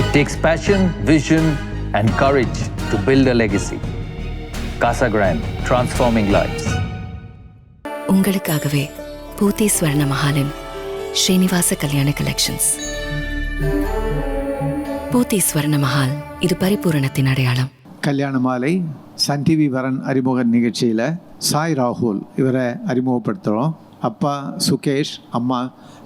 It takes passion, vision, and courage to build a legacy. Casa Grande, transforming lives. உங்களுக்காகவே பூத்தி ஸ்வர்ண மஹாலின் ஸ்ரீனிவாச கல்யாண collections. பூத்தி ஸ்வர்ண மஹால், இது பரிபூரணத்தின் அடையாளம். கல்யாண மாலை சன் டிவி வரன் அறிமுக நிகழ்ச்சியில் சாய் ராகுல் இவரை அறிமுகப்படுத்துகிறோம். அப்பா சுகேஷ், அம்மா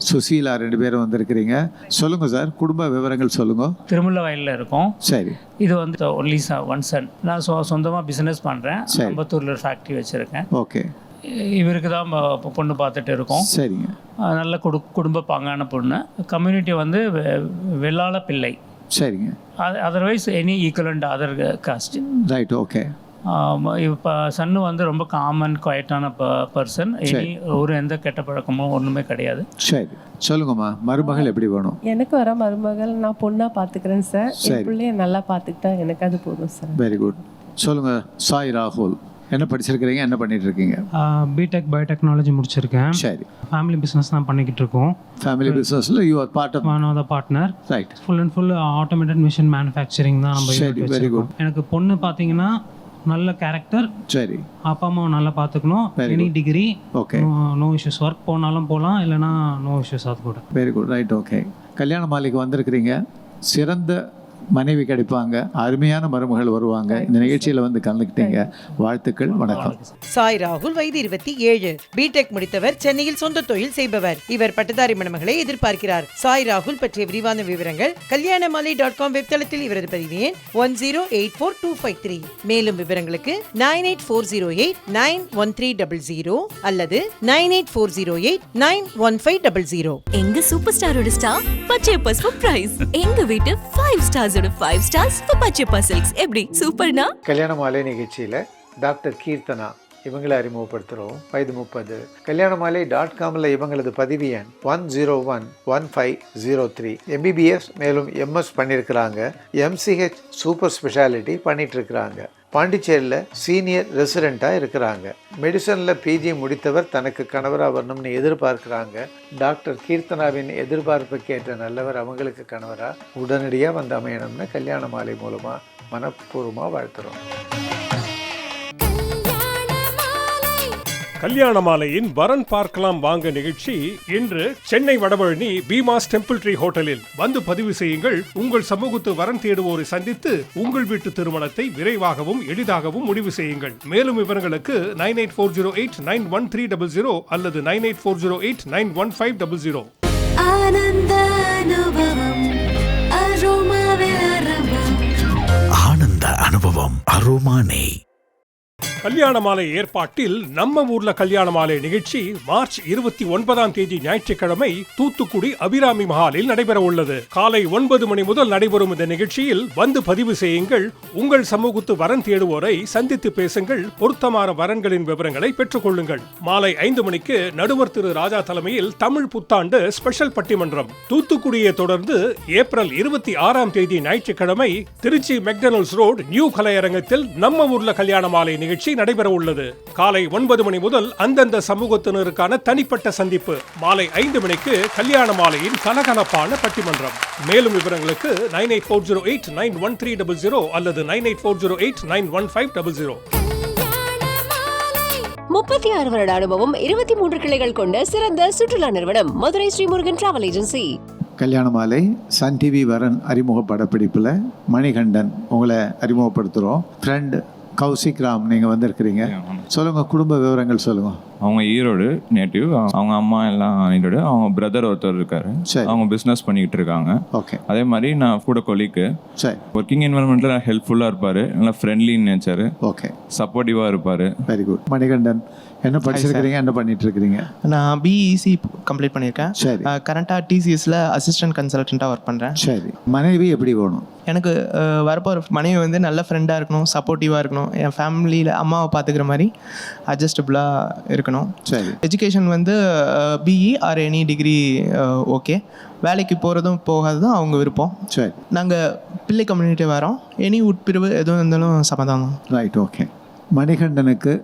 சுசீலா, 2 பேரும் வந்திருக்கிறீங்க. சொல்லுங்கள் சார், குடும்ப விவரங்கள் சொல்லுங்கள். திருமுல்ல வயலில் இருக்கோம். சரி. இது வந்து ஒன்லி ஒன் சன். நான் சொந்தமாக பிஸ்னஸ் பண்ணுறேன். அம்பத்தூரில் ஃபேக்ட்ரி வச்சுருக்கேன். ஓகே. இவருக்கு தான் பொண்ணு பார்த்துட்டு இருக்கோம். சரிங்க. நல்ல குடும்ப பாங்கான பொண்ணு. கம்யூனிட்டி வந்து வெள்ளாள பிள்ளை. சரிங்க. Otherwise any equivalent other cost. Right. Okay. இப்போ சன்னு வந்து ரொம்ப காமன் குவைட்டான பர்சன். ஒரு எந்த கெட்ட பழக்கமும் ஒன்றுமே கிடையாது. சரி, சொல்லுங்கம்மா. மருமகள் எப்படி வேணும்? எனக்கு வர மருமகள் நான் பொண்ணாக பார்த்துக்கிறேன் சார். என் பிள்ளைய நல்லா பார்த்துக்கிட்டா எனக்கு அது போதும் சார். Very good. சொல்லுங்கள் சாய் ராகுல், என்ன படிச்சிருக்கிறீங்க, என்ன பண்ணிட்டு இருக்கீங்க? பிடெக் பயோடெக்னாலஜி முடிச்சிருக்கேன். சரி. ஃபேமிலி பிஸ்னஸ் தான் பண்ணிக்கிட்டு இருக்கோம். ஃபேமிலி பிஸ்னஸில் you are part of one of the partner. Right. Full and full automated machine manufacturing தான் நம்ம. சரி, வெரி குட். எனக்கு பொண்ணு பார்த்தீங்கன்னா நல்ல கேரக்டர். சரி. அப்பா அம்மாவை நல்லா பார்த்துக்கணும். Any degree. Okay. No issues. Work போனாலும் போகலாம், இல்லைனா நோ இஷ்யூஸ். அது கூட வெரி குட். ரைட். ஓகே. கல்யாண மாலைக்கு வந்திருக்கிறீங்க. சிறந்த மனைவி கிடைப்பாங்க, அருமையான மருமகள் வருவாங்க. இந்த நிகழ்ச்சியில் வந்து கலந்துக்கிட்டீங்க. வாழ்த்துக்கள். வணக்கம். சாய் ராகுல், வயது 27, பிடெக் முடித்தவர், சென்னையில் சொந்த தொழில் செய்பவர். இவர் பட்டதாரி மணமகளை எதிர்பார்க்கிறார். சாய் ராகுல் பற்றிய விரிவான விவரங்கள் kalyanamali.com வெப்தளத்தில் இவரது பதிவு எண் 10842553. மேலும் விவரங்களுக்கு 9840891300 அல்லது 9840891500. எங்க சூப்பர் ஸ்டாரோட ஸ்டார் பச்சையப்பஸ் ஃபார் பிரைஸ். எங்க வீட்டு 5 ஸ்டார்ஸோட 5 ஸ்டார்ஸ் ஃபார் பச்சையப்பஸ் சில்க்ஸ். எப்படி சூப்பர்னா? கல்யாண மாலை நிகழ்ச்சியில் டாக்டர் கீர்த்தனா இவங்களை அறிமுகப்படுத்துகிறோம். வயது 30. kalyanamali.comல இவங்களது பதிவு எண் 1011503. MBBS மேலும் MS பண்ணியிருக்கிறாங்க. MCH சூப்பர் ஸ்பெஷாலிட்டி பண்ணிட்டு இருக்கிறாங்க. பாண்டிச்சேரியில் சீனியர் ரெசிடெண்ட்டாக இருக்கிறாங்க. மெடிசனில் PG முடித்தவர் தனக்கு கணவராக வரணும்னு எதிர்பார்க்குறாங்க. டாக்டர் கீர்த்தனாவின் எதிர்பார்ப்புக்கு ஏற்ற நல்லவர் அவங்களுக்கு கணவராக உடனடியாக வந்து அமையணும்னு கல்யாண மாலை மூலமாக மனப்பூர்வமாக வாழ்த்துறோம். கல்யாண மாலையின் வரன் பார்க்கலாம் வாங்க நிகழ்ச்சி இன்று சென்னை வடபழனி பீமாஸ் டெம்பிள் ட்ரீ ஹோட்டலில். வந்து பதிவு செய்யுங்கள். உங்கள் சமூகத்து வரன் தேடுவோரை சந்தித்து உங்கள் வீட்டு திருமணத்தை விரைவாகவும் எளிதாகவும் முடிவு செய்யுங்கள். மேலும் விவரங்களுக்கு 9840891300 அல்லது 9840891500. ஆனந்த அனுபவம் அரோமானே. கல்யாண மாலை ஏற்பாட்டில் நம்ம ஊர்ல கல்யாண மாலை நிகழ்ச்சி மார்ச் 29ஆம் தேதி ஞாயிற்றுக்கிழமை தூத்துக்குடி அபிராமி மஹாலில் நடைபெற உள்ளது. காலை 9 மணி முதல் நடைபெறும் இந்த நிகழ்ச்சியில் வந்து பதிவு செய்யுங்கள். உங்கள் சமூகத்து வரன் தேடுவோரை சந்தித்து பேசுங்கள். பொருத்தமான வரன்களின் விவரங்களை பெற்றுக் கொள்ளுங்கள். மாலை 5 மணிக்கு நடுவர் திரு ராஜா தலைமையில் தமிழ் புத்தாண்டு ஸ்பெஷல் பட்டிமன்றம். தூத்துக்குடியை தொடர்ந்து ஏப்ரல் 26ஆம் தேதி ஞாயிற்றுக்கிழமை திருச்சி மெக்டனல்ட்ஸ் ரோடு நியூ கலையரங்கத்தில் நம்ம ஊர்ல கல்யாண மாலை நிகழ்ச்சி நடைபெற உள்ளது. காலை 9 மணி முதல் அந்தந்த சமூகத்தினருக்கான தனிப்பட்ட சந்திப்பு. மாலை 5 மணிக்கு கல்யாண மாலையின் கலகலப்பான பட்டிமன்றம். மேலும் விவரங்களுக்கு 9840891300 அல்லது 9840891500. 36 வருட அனுபவம், 23 கிளைகள் கொண்ட சிறந்த சுற்றுலா நிறுவனம் மதுரை ஸ்ரீமுருகன் டிராவல் ஏஜென்சி. கல்யாண மாலை சன் டிவி வரன் அறிமுக படப்பிடிப்பில் மணிகண்டன் உங்களை அறிமுகப்படுத்துகிறோம். ஃப்ரெண்ட் கௌசிக் ராம் நீங்கள் வந்திருக்கிறீங்க. சொல்லுங்கள், குடும்ப விவரங்கள் சொல்லுங்கள். அவங்க ஈரோடு நேட்டிவ். அவங்க அம்மா எல்லாம் ஈரோடு. அவங்க பிரதர் ஒருத்தர் இருக்காரு. அவங்க பிஸ்னஸ் பண்ணிக்கிட்டு இருக்காங்க. ஓகே. அதே மாதிரி நான் கூட கொலிக்கு. சரி. ஒர்க்கிங் என்வரன்மெண்ட்ல ஹெல்ப்ஃபுல்லாக இருப்பார். நல்லா ஃப்ரெண்ட்லி நேச்சர். ஓகே. சப்போர்ட்டிவாக இருப்பார். Very good. மணிகண்டன், என்ன படிச்சிருக்கிறீங்க, என்ன பண்ணிட்டு இருக்கிறீங்க? நான் பிஇசி கம்ப்ளீட் பண்ணியிருக்கேன். சரி. கரண்ட்டாக டிசிஎஸ்ல அசிஸ்டன்ட் கன்சல்டண்ட்டாக ஒர்க் பண்ணுறேன். சரி. மனைவி எப்படி வேணும்? எனக்கு வரப்போகிற மனைவி வந்து நல்ல ஃப்ரெண்டாக இருக்கணும், சப்போர்ட்டிவாக இருக்கணும், என் ஃபேமிலியில் அம்மாவை பார்த்துக்கிற மாதிரி அட்ஜஸ்டபுளாக இருக்கணும். சரி. எஜுகேஷன் வந்து BE or any degree okay. வேலைக்கு போகிறதும் போகாததும் அவங்க விருப்பம். சரி. நாங்கள் பிள்ளை கம்யூனிட்டி வரோம். எனி உட்பிரிவு எதுவும் இருந்தாலும் சமாதானம். ரைட். ஓகே. மணிகண்டனுக்கு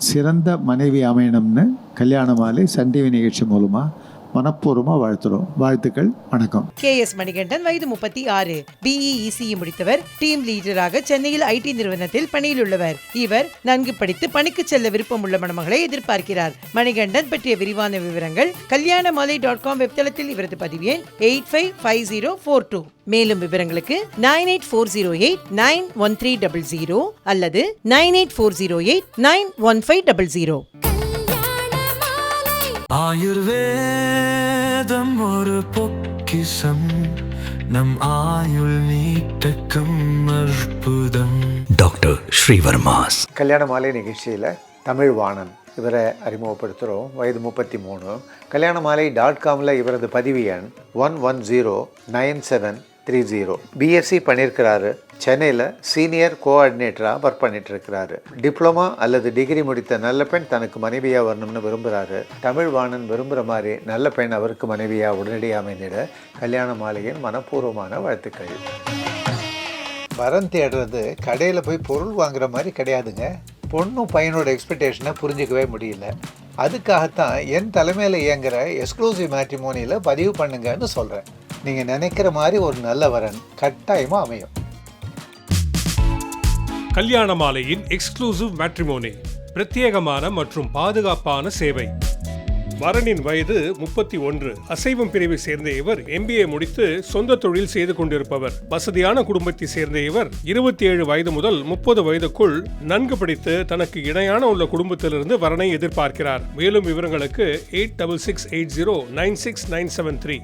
சிறந்த மனைவி அமையணும்னு கல்யாண மாலை சன் டிவி நிகழ்ச்சி மூலமாக மனப்பூர்வமாக வாழ்த்துறோம். வாழ்த்துக்கள். வணக்கம். KS மணிகண்டன், வயது 36, BE ECE முடித்தவர். டீம் லீடராக சென்னையில் IT நிறுவனத்தில் பணியில் உள்ளவர். இவர் நன்கு படித்து பணிக்கு செல்ல விருப்பம் உள்ள மணமகளை எதிர்பார்க்கிறார். மணிகண்டன் பற்றிய விரிவான விவரங்கள் kalyanamali.com வெப்தளத்தில் இவரது பதிவு எண் 855042. மேலும் விவரங்களுக்கு 9840891300 அல்லது 9840891500. ஆயுர்வேதம் ஒரு பொக்கிஷம், நம் ஆயுள் நீட்டக்கும் அற்புதம். டாக்டர் ஸ்ரீவர்மாஸ். கல்யாண மாலை நிகழ்ச்சியில் தமிழ் வாணன் இவரை அறிமுகப்படுத்துகிறோம். வயது 33. kalyanamali.comல இவரது பதிவு எண் 1109730. BSc பண்ணியிருக்கிறாரு. சென்னையில் சீனியர் கோஆர்டினேட்டராக ஒர்க் பண்ணிட்டு இருக்கிறாரு. டிப்ளமா அல்லது டிகிரி முடித்த நல்ல பெண் தனக்கு மனைவியாக வரணும்னு விரும்புகிறாரு. தமிழ் வாணன் விரும்புகிற மாதிரி நல்ல பெண் அவருக்கு மனைவியாக உடனடியாக அமைந்திட கல்யாண மாலையின் மனப்பூர்வமான வாழ்த்துக்கள். வரன் தேடுறது கடையில் போய் பொருள் வாங்குற மாதிரி கிடையாதுங்க. பொண்ணும் பையனோட எக்ஸ்பெக்டேஷனை புரிஞ்சிக்கவே முடியல. அதுக்காகத்தான் என் தலைமையில் இயங்குகிற எக்ஸ்க்ளூசிவ் மேட்ரிமோனியில் பதிவு பண்ணுங்கன்னு சொல்கிறேன். நீங்கள் நினைக்கிற மாதிரி ஒரு நல்ல வரன் கட்டாயமாக அமையும். கல்யாண மாலையின் எக்ஸ்க்ளூசிவ் மேட்ரிமோனி, பிரத்யேகமான மற்றும் பாதுகாப்பான சேவை. வரனின் வயது 31. அசைவம் பிரிவை சேர்ந்த இவர் MBA முடித்து சொந்த தொழில் செய்து கொண்டிருப்பவர். வசதியான குடும்பத்தை சேர்ந்த இவர் 27 வயது முதல் 30 வயதுக்குள் நன்கு படித்து தனக்கு இணையான உள்ள குடும்பத்திலிருந்து வரனை எதிர்பார்க்கிறார். மேலும் விவரங்களுக்கு 8668096973.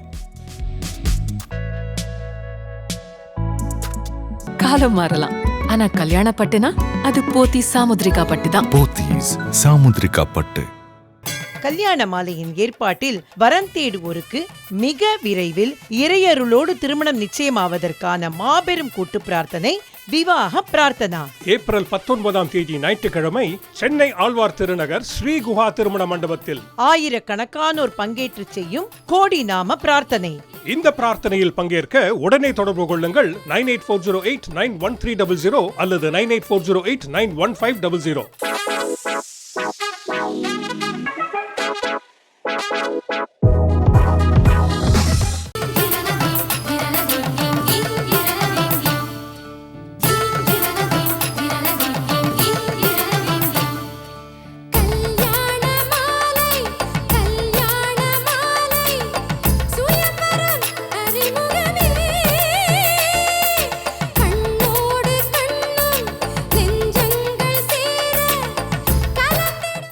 காலம் மாறலாம், ஆனா கல்யாண பட்டுனா அது போத்தி சாமுத்ரிகா பட்டு தான். போத்தீஸ் சாமுத்ரிகா பட்டு. கல்யாண மாலையின் ஏற்பாட்டில் வரன் தேடுவோருக்கு மிக விரைவில் இறையருளோடு திருமணம் நிச்சயமாவதற்கான மாபெரும் கூட்டு பிரார்த்தனை விவாக பிரார்த்தனா. ஏப்ரல் 19ஆம் தேதி ஞாயிற்றுக்கிழமை சென்னை ஆழ்வார் திருநகர் ஸ்ரீ குஹா திருமண மண்டபத்தில் ஆயிரக்கணக்கானோர் பங்கேற்று செய்யும் கோடி நாம பிரார்த்தனை. இந்த பிரார்த்தனையில் பங்கேற்க உடனே தொடர்பு கொள்ளுங்கள் 9840891300 அல்லது 9840891500.